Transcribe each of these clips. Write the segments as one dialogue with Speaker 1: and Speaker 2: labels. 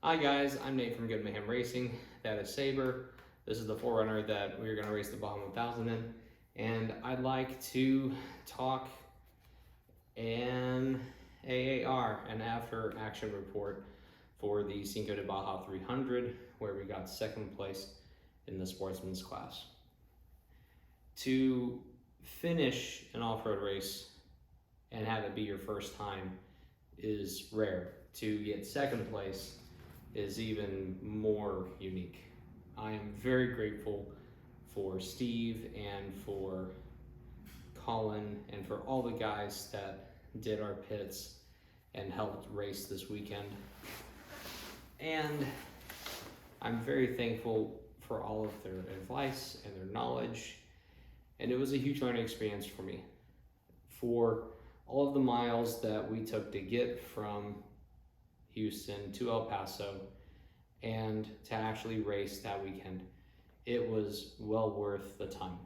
Speaker 1: Hi guys, I'm Nate from Good Mayhem Racing. That is Saber. This is the Forerunner that we're going to race the Baja 1000 in. And I'd like to talk an AAR, an after action report for the Cinco de Baja 300, where we got second place in the sportsman's class. To finish an off-road race and have it be your first time is rare. To get second place is even more unique. I am very grateful for Steve and for Colin and for all the guys that did our pits and helped race this weekend. And I'm very thankful for all of their advice and their knowledge. And it was a huge learning experience for me. For all of the miles that we took to get from Houston to El Paso and to actually race that weekend, it was well worth the time.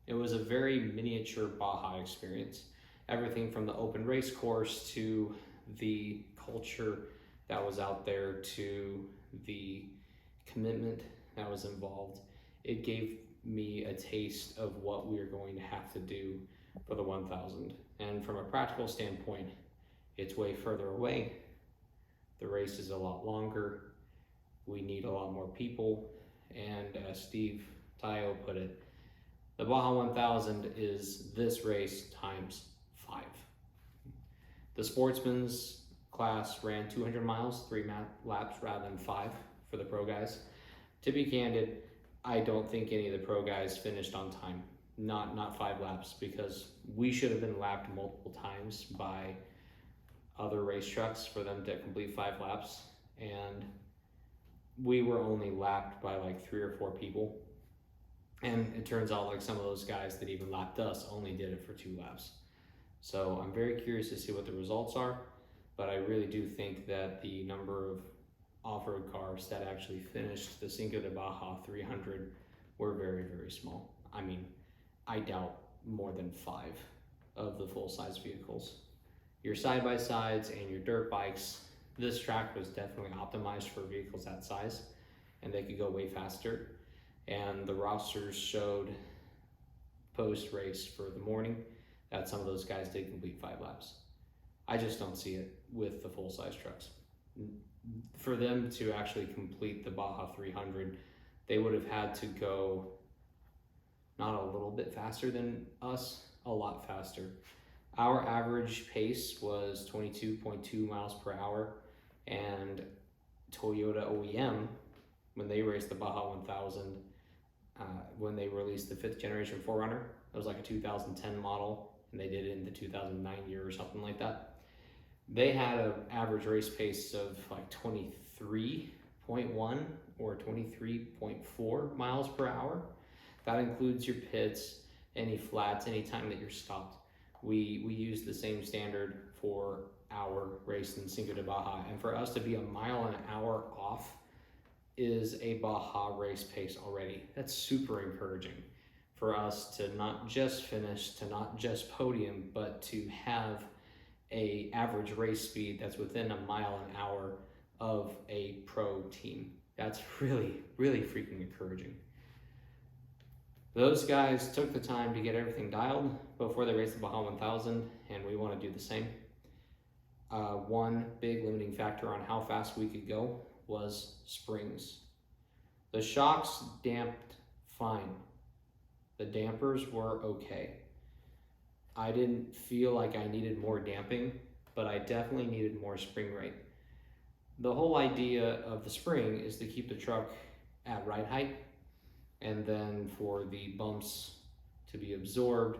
Speaker 1: It was a very miniature Baja experience. Everything from the open race course to the culture that was out there to the commitment that was involved. It gave me a taste of what we are going to have to do for the 1000. And from a practical standpoint, it's way further away. The race is a lot longer. We need a lot more people. And as Steve Tayo put it, the Baja 1000 is this race times 5. The sportsman's class ran 200 miles, 3 laps rather than 5 for the pro guys. To be candid, I don't think any of the pro guys finished on time. Not 5 laps, because we should have been lapped multiple times by other race trucks for them to complete 5 laps, and we were only lapped by like 3 or 4 people. And it turns out like some of those guys that even lapped us only did it for 2 laps. So I'm very curious to see what the results are, but I really do think that the number of off-road cars that actually finished the Cinco de Baja 300 were very, very small. I mean, I doubt more than 5 of the full-size vehicles. Your side-by-sides and your dirt bikes, this track was definitely optimized for vehicles that size, and they could go way faster. And the rosters showed post-race for the morning that some of those guys did complete 5 laps. I just don't see it with the full-size trucks. For them to actually complete the Baja 300, they would have had to go not a little bit faster than us, a lot faster. Our average pace was 22.2 miles per hour, and Toyota OEM, when they raced the Baja 1000, when they released the 5th generation Forerunner, it was like a 2010 model, and they did it in the 2009 year or something like that. They had an average race pace of like 23.1 or 23.4 miles per hour. That includes your pits, any flats, any time that you're stopped. We use the same standard for our race in Cinco de Baja, and for us to be a mile an hour off is a Baja race pace already. That's super encouraging for us to not just finish, to not just podium, but to have a average race speed that's within a mile an hour of a pro team. That's really, really freaking encouraging. Those guys took the time to get everything dialed before they raced the Baja 1000, and we want to do the same. One big limiting factor on how fast we could go was springs. The shocks damped fine. The dampers were okay. I didn't feel like I needed more damping, but I definitely needed more spring rate. The whole idea of the spring is to keep the truck at ride height, and then for the bumps to be absorbed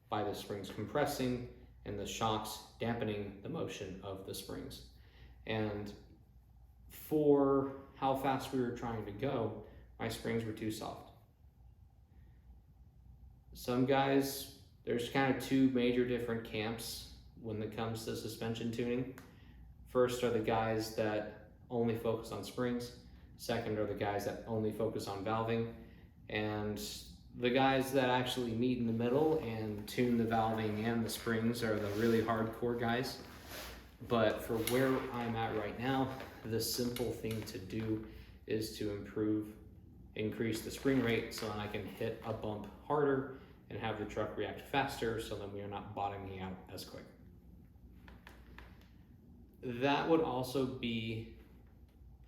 Speaker 1: by the springs compressing and the shocks dampening the motion of the springs. And for how fast we were trying to go, my springs were too soft. Some guys, there's kind of 2 major different camps when it comes to suspension tuning. First are the guys that only focus on springs. Second are the guys that only focus on valving. And the guys that actually meet in the middle and tune the valving and the springs are the really hardcore guys. But for where I'm at right now, the simple thing to do is to increase the spring rate so that I can hit a bump harder and have the truck react faster so that we are not bottoming out as quick. That would also be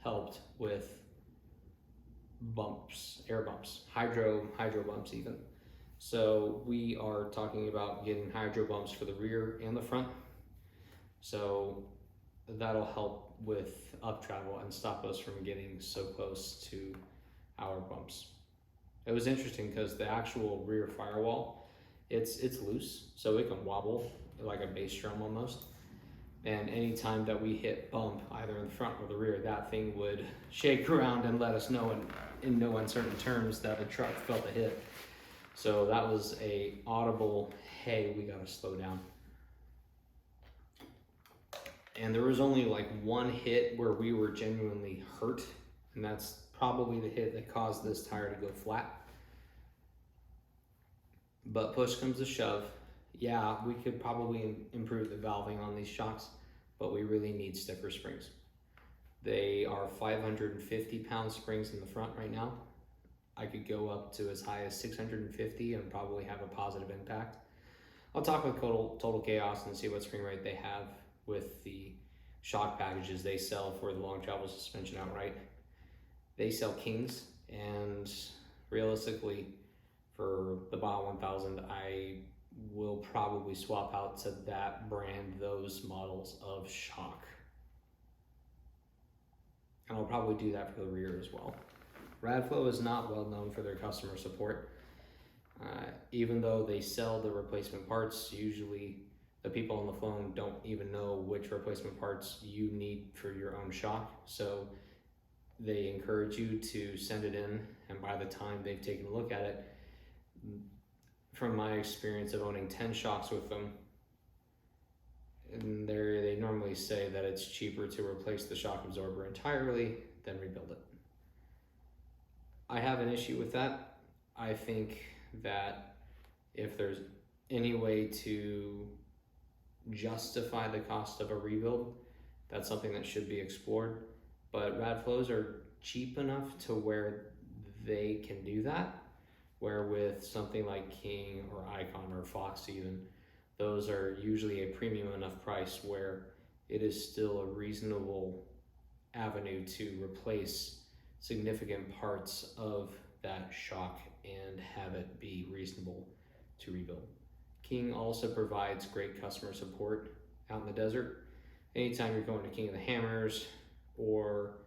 Speaker 1: helped with bumps, air bumps, hydro bumps even. So we are talking about getting hydro bumps for the rear and the front. So that'll help with up travel and stop us from getting so close to our bumps. It was interesting because the actual rear firewall, it's loose, so it can wobble like a bass drum almost. And anytime that we hit bump, either in the front or the rear, that thing would shake around and let us know in no uncertain terms that the truck felt a hit. So that was a audible, hey, we gotta slow down. And there was only like one hit where we were genuinely hurt, and that's probably the hit that caused this tire to go flat. But push comes to shove. Yeah, we could probably improve the valving on these shocks, but we really need stiffer springs. They are 550 pound springs in the front right now. I could go up to as high as 650 and probably have a positive impact. I'll talk with Total Chaos and see what spring rate they have with the shock packages they sell for the long travel suspension outright. They sell Kings, and realistically for the Baja 1000, I will probably swap out to that brand, those models of shock. And I'll probably do that for the rear as well. Radflow is not well known for their customer support. Even though they sell the replacement parts, usually the people on the phone don't even know which replacement parts you need for your own shock. So they encourage you to send it in, and by the time they've taken a look at it, from my experience of owning 10 shocks with them, and they normally say that it's cheaper to replace the shock absorber entirely than rebuild it. I have an issue with that. I think that if there's any way to justify the cost of a rebuild, that's something that should be explored. But Radflows are cheap enough to where they can do that, where with something like King or Icon or Fox even, those are usually a premium enough price where it is still a reasonable avenue to replace significant parts of that shock and have it be reasonable to rebuild. King also provides great customer support out in the desert. Anytime you're going to King of the Hammers or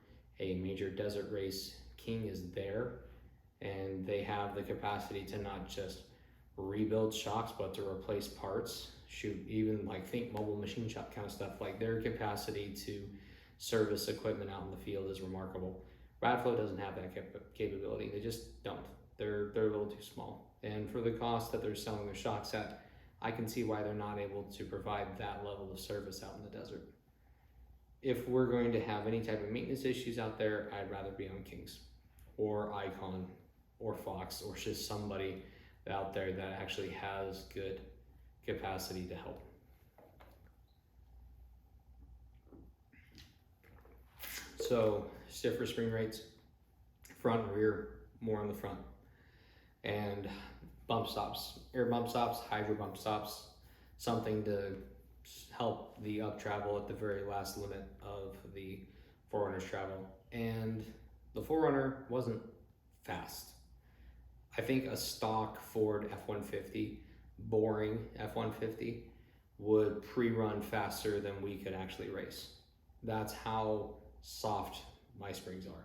Speaker 1: a major desert race, King is there, and they have the capacity to not just rebuild shocks, but to replace parts. Shoot, even like think mobile machine shop kind of stuff. Like their capacity to service equipment out in the field is remarkable. Radflow doesn't have that capability. They just don't. They're a little too small. And for the cost that they're selling their shocks at, I can see why they're not able to provide that level of service out in the desert. If we're going to have any type of maintenance issues out there, I'd rather be on Kings or Icon or Fox, or just somebody out there that actually has good capacity to help. So stiffer spring rates, front and rear, more on the front. And bump stops, air bump stops, hydro bump stops, something to help the up travel at the very last limit of the 4Runner's travel. And the 4Runner wasn't fast. I think a stock Ford F-150, boring F-150, would pre-run faster than we could actually race. That's how soft my springs are.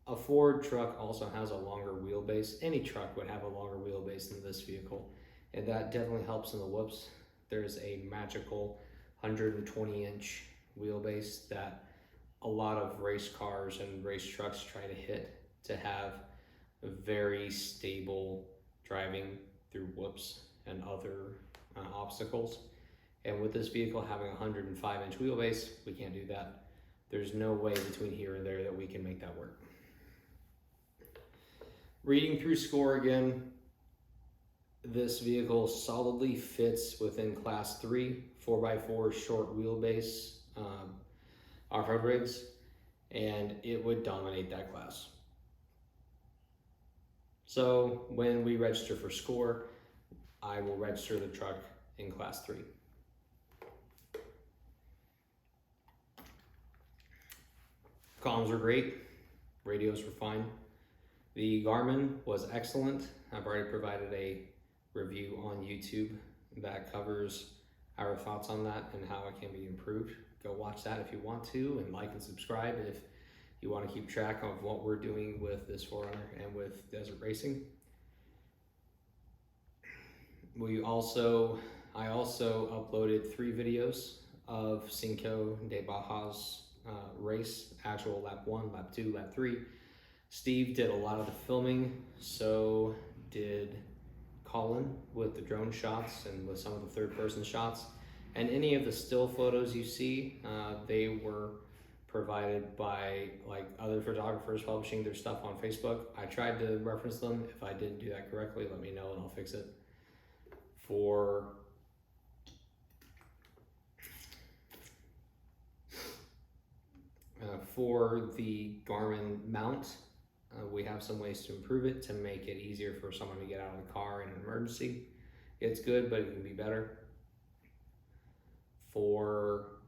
Speaker 1: A Ford truck also has a longer wheelbase. Any truck would have a longer wheelbase than this vehicle, and that definitely helps in the whoops. There's a magical 120-inch wheelbase that a lot of race cars and race trucks try to hit to have a very stable driving through whoops and other obstacles. And with this vehicle having a 105-inch wheelbase, we can't do that. There's no way between here and there that we can make that work. Reading through score again, this vehicle solidly fits within class 3, 4x4 short wheelbase off-road rigs, and it would dominate that class. So when we register for SCORE, I will register the truck in class 3. Comms were great, radios were fine. The Garmin was excellent. I've already provided a review on YouTube that covers our thoughts on that and how it can be improved. Go watch that if you want to, and like and subscribe if you want to keep track of what we're doing with this 4Runner and with desert racing. I also uploaded 3 videos of Cinco De Baja's race, actual lap 1, lap 2, lap 3. Steve did a lot of the filming, so did Colin with the drone shots and with some of the third-person shots. And any of the still photos you see, they were provided by like other photographers publishing their stuff on Facebook. I tried to reference them. If I didn't do that correctly, let me know and I'll fix it. For the Garmin mount, we have some ways to improve it to make it easier for someone to get out of the car in an emergency. It's good, but it can be better. For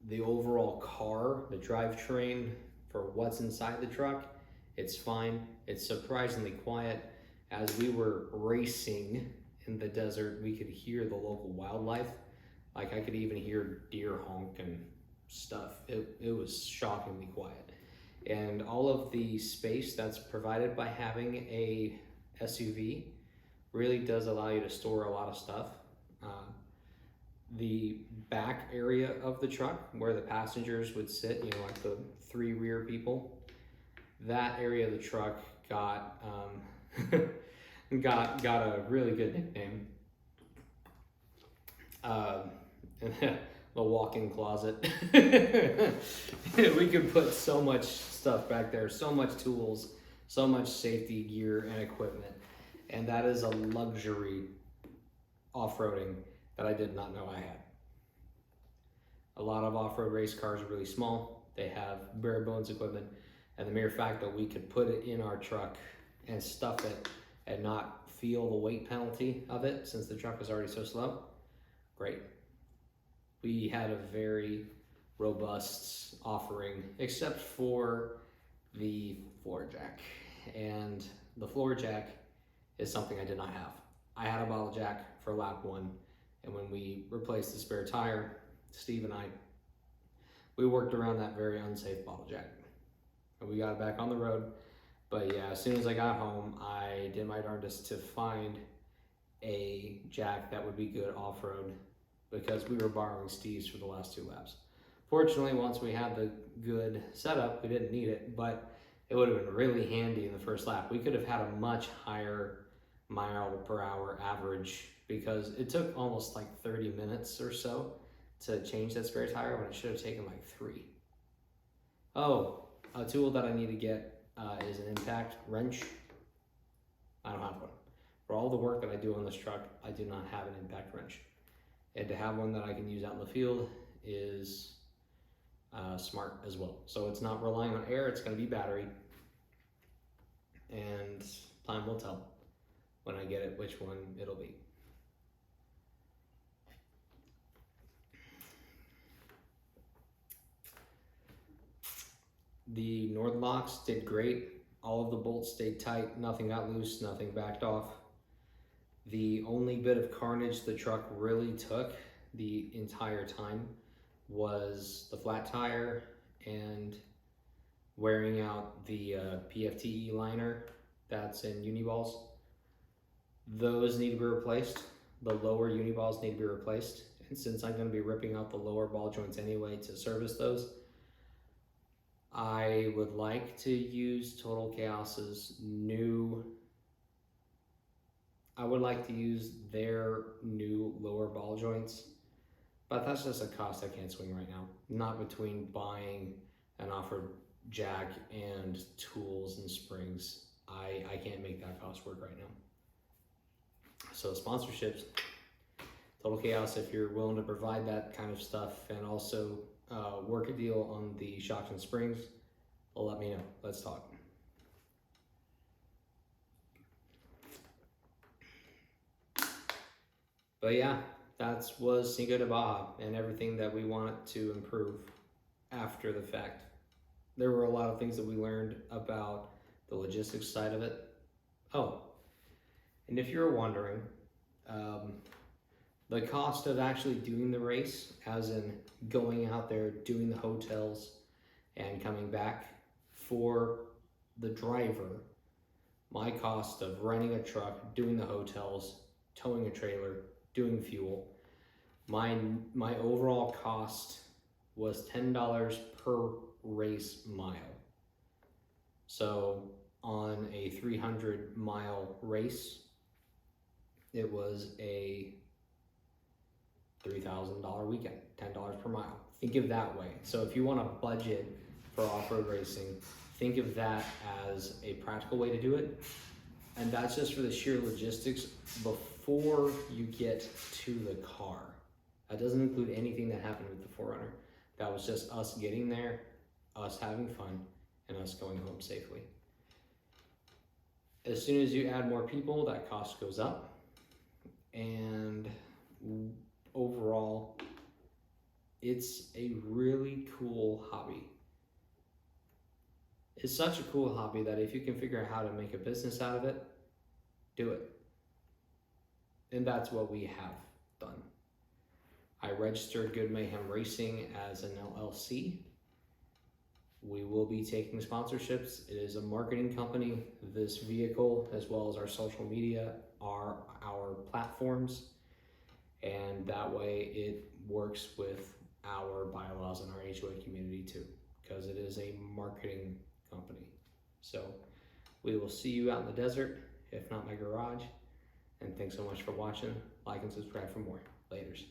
Speaker 1: the overall car, the drivetrain, for what's inside the truck, it's fine. It's surprisingly quiet. As we were racing in the desert, we could hear the local wildlife. Like I could even hear deer honk and stuff. It was shockingly quiet. And all of the space that's provided by having a SUV really does allow you to store a lot of stuff. The back area of the truck where the passengers would sit, like the 3 rear people, that area of the truck got got a really good nickname. The walk-in closet. We could put so much stuff back there, so much tools, so much safety gear and equipment, and that is a luxury off-roading that I did not know I had. A lot of off-road race cars are really small. They have bare bones equipment, and the mere fact that we could put it in our truck and stuff it and not feel the weight penalty of it, since the truck was already so slow, great. We had a very robust offering, except for the floor jack. And the floor jack is something I did not have. I had a bottle jack for lap 1, and when we replaced the spare tire, Steve and I, we worked around that very unsafe bottle jack. And we got it back on the road. But yeah, as soon as I got home, I did my darndest to find a jack that would be good off-road, because we were borrowing Steve's for the last 2 laps. Fortunately, once we had the good setup, we didn't need it, but it would have been really handy in the first lap. We could have had a much higher mile-per-hour average, because it took almost like 30 minutes or so to change that spare tire when it should have taken like 3. Oh, a tool that I need to get is an impact wrench. I don't have one. For all the work that I do on this truck, I do not have an impact wrench. And to have one that I can use out in the field is smart as well. So it's not relying on air, it's going to be battery. And time will tell when I get it which one it'll be. The North locks did great. All of the bolts stayed tight, nothing got loose, nothing backed off. The only bit of carnage the truck really took the entire time was the flat tire and wearing out the PFTE liner that's in Uniballs. Those need to be replaced. The lower Uniballs need to be replaced. And since I'm going to be ripping out the lower ball joints anyway to service those, I would like to use Total Chaos's new, I would like to use their new lower ball joints, but that's just a cost I can't swing right now. Not between buying an off-road jack and tools and springs. I can't make that cost work right now. So sponsorships, Total Chaos, if you're willing to provide that kind of stuff, and also work a deal on the shocks and springs, let me know. Let's talk. But yeah, that was Cinco de Baja and everything that we wanted to improve after the fact. There were a lot of things that we learned about the logistics side of it. Oh, and if you're wondering, the cost of actually doing the race, as in going out there, doing the hotels, and coming back, for the driver, my cost of renting a truck, doing the hotels, towing a trailer, doing fuel, my overall cost was $10 per race mile. So on a 300-mile race, it was a $3,000 weekend, $10 per mile. Think of that way. So if you want to budget for off-road racing, think of that as a practical way to do it. And that's just for the sheer logistics before you get to the car. That doesn't include anything that happened with the 4Runner. That was just us getting there, us having fun, and us going home safely. As soon as you add more people, that cost goes up. And overall, it's a really cool hobby. It's such a cool hobby that if you can figure out how to make a business out of it, do it. And that's what we have done. I registered Good Mayhem Racing as an LLC. We will be taking sponsorships. It is a marketing company. This vehicle, as well as our social media, are our platforms. And that way it works with our bylaws and our HOA community too, because it is a marketing company. So we will see you out in the desert, if not my garage. And thanks so much for watching. Like and subscribe for more. Laters.